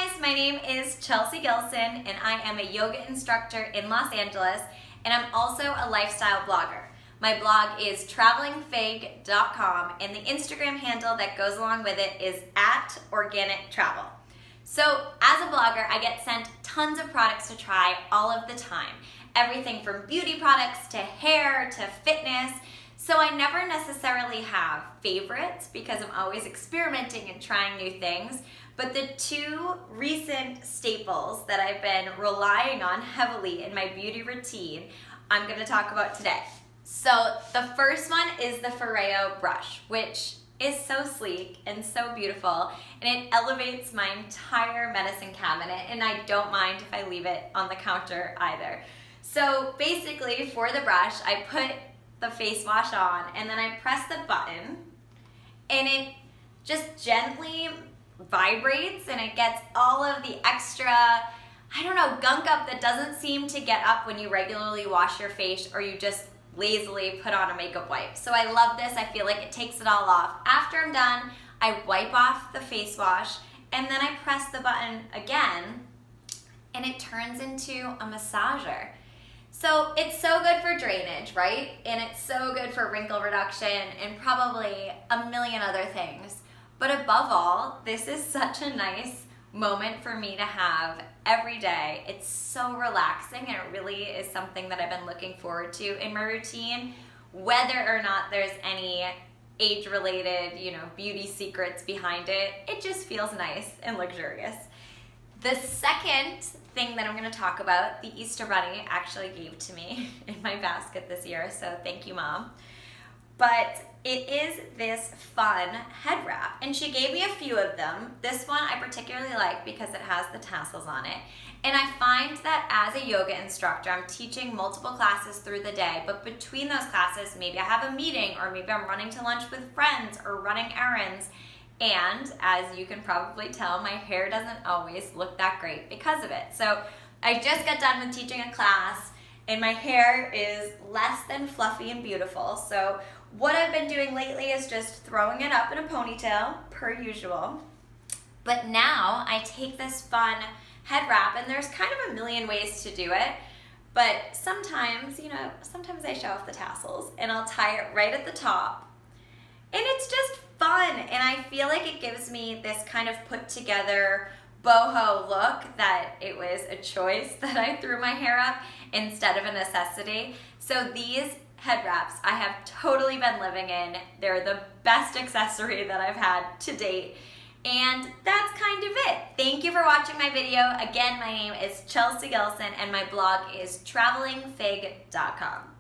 guys, my name is Chelsea Gilson and I am a yoga instructor in Los Angeles and I'm also a lifestyle blogger. My blog is travelingfig.com and the Instagram handle that goes along with it is @organictravel. So as a blogger, I get sent tons of products to try all of the time. Everything from beauty products to hair to fitness. So I never necessarily have favorites because I'm always experimenting and trying new things. But the two recent staples that I've been relying on heavily in my beauty routine, I'm going to talk about today. So the first one is the Foreo brush, which is so sleek and so beautiful, and it elevates my entire medicine cabinet, and I don't mind if I leave it on the counter either. So basically for the brush, I put the face wash on and then I press the button and it just gently vibrates and it gets all of the extra, gunk up that doesn't seem to get up when you regularly wash your face or you just lazily put on a makeup wipe. So I love this. I feel like it takes it all off. After I'm done, I wipe off the face wash and then I press the button again and it turns into a massager. So it's so good for drainage, right? And it's so good for wrinkle reduction and probably a million other things. But above all, this is such a nice moment for me to have every day. It's so relaxing and it really is something that I've been looking forward to in my routine, whether or not there's any age-related, beauty secrets behind it. It just feels nice and luxurious. The second thing that I'm going to talk about, the Easter Bunny actually gave to me in my basket this year, so thank you, Mom. But it is this fun head wrap, and she gave me a few of them. This one I particularly like because it has the tassels on it. And I find that as a yoga instructor, I'm teaching multiple classes through the day, but between those classes, maybe I have a meeting or maybe I'm running to lunch with friends or running errands. And as you can probably tell, my hair doesn't always look that great because of it. So I just got done with teaching a class and my hair is less than fluffy and beautiful. So what I've been doing lately is just throwing it up in a ponytail, per usual. But now I take this fun head wrap, and there's kind of a million ways to do it. But sometimes, sometimes I show off the tassels, and I'll tie it right at the top. And it's just fun, and I feel like it gives me this kind of put together boho look that it was a choice that I threw my hair up instead of a necessity. So these head wraps I have totally been living in. They're the best accessory that I've had to date. And that's kind of it. Thank you for watching my video. Again, my name is Chelsea Gilson and my blog is travelingfig.com.